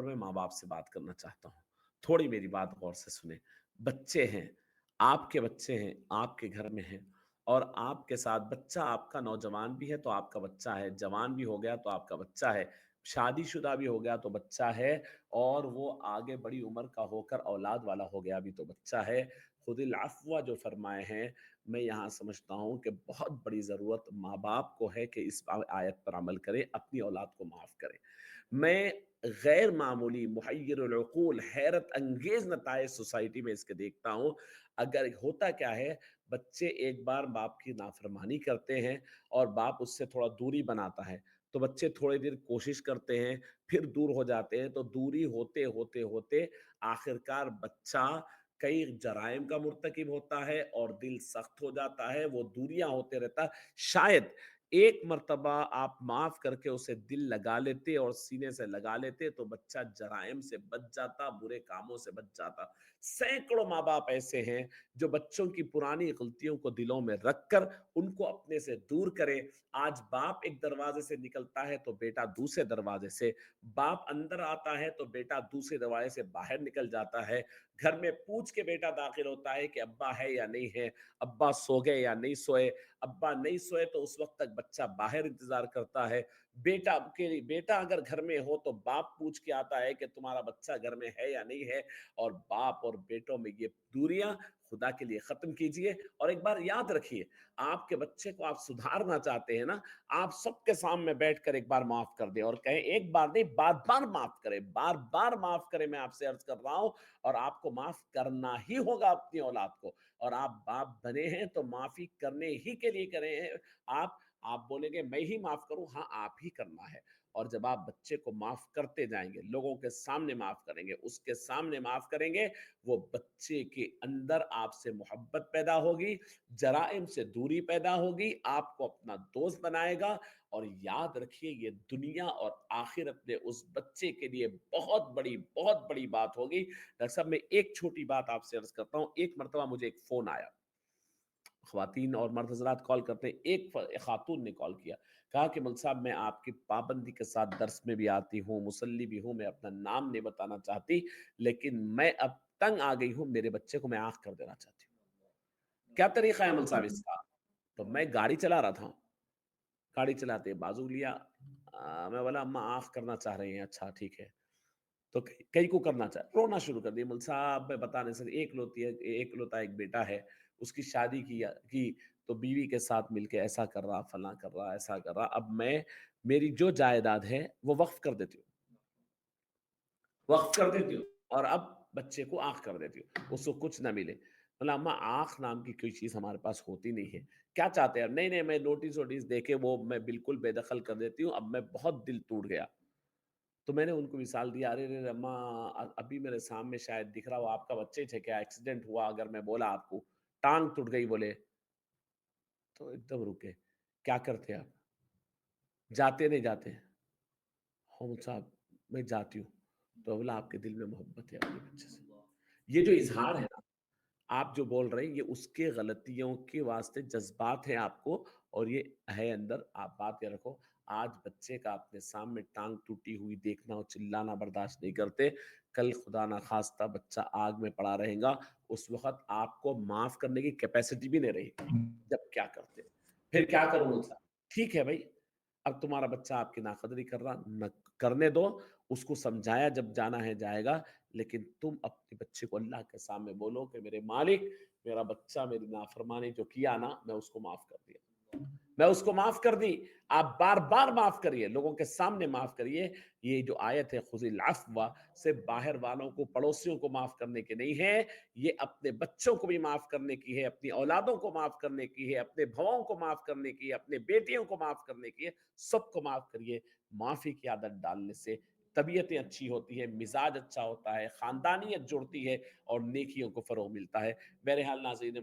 पर मैं माँ बाप से बात करना चाहता हूँ। थोड़ी मेरी बात गौर से सुने। बच्चे हैं, आपके बच्चे हैं, आपके घर में हैं और आपके साथ बच्चा आपका नौजवान भी है तो आपका बच्चा है, जवान भी हो गया तो आपका बच्चा है, शादीशुदा भी हो गया तो बच्चा है और वो आगे बड़ी उम्र का होकर औलाद वाला हो गया भी तो बच्चा है। खुदिल अफ़्व जो फरमाए हैं, मैं यहाँ समझता हूँ कि बहुत बड़ी ज़रूरत माँ-बाप को है कि इस आयत पर अमल करें, अपनी औलाद को माफ़ करें। मैं गैर मामूली मुहय्यिरुल उक़ूल हैरत अंगेज़ नताइज सोसाइटी में इसके देखता हूँ। अगर होता क्या है, बच्चे एक बार बाप की नाफ़रमानी करते हैं और बाप उससे थोड़ा दूरी बनाता है, तो बच्चे थोड़ी देर कोशिश करते हैं, फिर दूर हो जाते हैं, तो दूरी होते, होते, होते आखिरकार बच्चा कई जराइम का मुर्तकिब होता है और दिल सख्त हो जाता है, वो दूरियाँ होते रहता। शायद एक मर्तबा आप माफ़ करके उसे दिल लगा लेते और सीने से लगा लेते तो बच्चा जराइम से बच जाता, बुरे कामों से बच जाता। सैकड़ों माँ-बाप ऐसे हैं जो बच्चों की पुरानी गलतियों को दिलों में रखकर उनको अपने से दूर करें। आज बाप एक दरवाजे से निकलता है तो बेटा दूसरे दरवाजे से, बाप अंदर आता है तो बेटा दूसरे दरवाजे से बाहर निकल जाता है। घर में पूछ के बेटा दाखिल होता है कि अब्बा है या नहीं है, अब्बा सो गए या नहीं सोए। अब्बा नहीं सोए तो उस वक्त तक बच्चा बाहर इंतजार करता है। बेटा अगर घर में हो तो बाप पूछ के आता है कि तुम्हारा बच्चा घर में है या नहीं है। और बाप और बेटों में ये दूरियां खुदा के लिए खत्म कीजिए। और एक बार याद रखिए, आपके बच्चे को आप सुधारना चाहते हैं ना, आप सबके सामने बैठकर एक बार माफ कर दें और कहें, एक बार नहीं बार बार माफ करें, बार बार माफ करें। मैं आपसे अर्ज कर रहा हूं और आपको माफ करना ही होगा अपनी औलाद को। और आप बाप बने हैं तो माफी करने ही के लिए करें हैं। आप बोलेंगे मैं ही माफ करूं, हाँ आप ही करना है। और जब आप बच्चे को माफ करते जाएंगे, लोगों के सामने माफ करेंगे, उसके सामने माफ करेंगे, वो बच्चे के अंदर आपसे मोहब्बत पैदा होगी, जराइम से दूरी पैदा होगी, आपको अपना दोस्त बनाएगा। और याद रखिए, ये दुनिया और आखिरत में उस बच्चे के लिए बहुत बड़ी बात होगी। डॉक्टर साहब, मैं एक छोटी बात आपसे अर्ज करता हूँ। एक मरतबा मुझे एक फोन आया, ख्वातीन और मर्द हज़रात कॉल करते हैं। एक खातून ने कॉल किया, कहा कि मौलवी साहब मैं आपकी पाबंदी के साथ दर्स में भी आती हूँ, मुसल्ली भी हूँ, मैं अपना नाम नहीं बताना चाहती, लेकिन मैं अब तंग आ गई हूँ, मेरे बच्चे को मैं आँख कर देना चाहती हूँ। क्या तरीका है मौलवी साहब इसका? तो मैं गाड़ी चला रहा था, गाड़ी चलाते बाजू लिया। मैं बोला अम्मा आँख करना चाह रही हैं, अच्छा ठीक है। तो कई को करना चाहे, रोना शुरू कर दिया। मौलवी साहब मैं बता नहीं सकती, एकलौता एक बेटा है, उसकी शादी की तो बीवी के साथ मिलके ऐसा कर रहा, फलां कर रहा, ऐसा कर रहा। अब मैं मेरी जो जायदाद है वो वक्फ कर देती हूँ, वक्फ कर देती हूँ और अब बच्चे को आँख कर देती हूँ, उसको कुछ ना मिले। बोला अम्मा आँख नाम की कोई चीज़ हमारे पास होती नहीं है, क्या चाहते हैं? नहीं, नहीं मैं नोटिस वोटिस देके वो मैं बिल्कुल बेदखल कर देती हूँ, अब मैं बहुत दिल टूट गया। तो मैंने उनको मिसाल दिया, अरे रे अम्मा अभी मेरे सामने शायद दिख रहा हो आपका बच्चे थे क्या, एक्सीडेंट हुआ, अगर मैं बोला आपको टांग टूट गई बोले तो एकदम रुके। क्या करते आप? जाते नहीं जाते? हम साहब मैं जाती हूँ। तो बोला आपके दिल में मोहब्बत है अपने बच्चे से। ये जो इजहार है ना, आप जो बोल रहे हैं ये उसके गलतियों के वास्ते जज्बात हैं आपको, और ये है अंदर। आप बात ये रखो, आज बच्चे का अपने सामने टांग टूटी हुई देखना और चिल्लाना बर्दाश्त नहीं करते, कल खुदा ना खास्ता बच्चा आग में पड़ा रहेगा, उस वक्त आपको माफ करने की कैपेसिटी भी नहीं रहेगी। जब क्या करते, फिर क्या करूं उनसे? ठीक है भाई, अब तुम्हारा बच्चा आपकी नाकदरी कर रहा, न करने दो, उसको समझाया, जब जाना है जाएगा। लेकिन तुम अपने बच्चे को अल्लाह के सामने बोलो कि मेरे मालिक, मेरा बच्चा मेरी नाफरमानी जो किया ना, मैं उसको माफ कर दिया, मैं उसको माफ कर दी। आप बार बार माफ करिए, लोगों के सामने माफ करिए। ये जो आयत है खुज़िल अफ़्व, से बाहर वालों को, पड़ोसियों को माफ करने की नहीं है, ये अपने बच्चों को भी माफ करने की है, अपनी औलादों को माफ करने की है, अपने भवों को माफ करने की है, अपने बेटियों को माफ करने की है। सबको माफ करिए। माफी की आदत डालने से तबीयतें अच्छी होती है, मिजाज अच्छा होता है, खानदानियत जुड़ती है और नेकियों को फरोग मिलता है। बहरहाल नाज़रीन,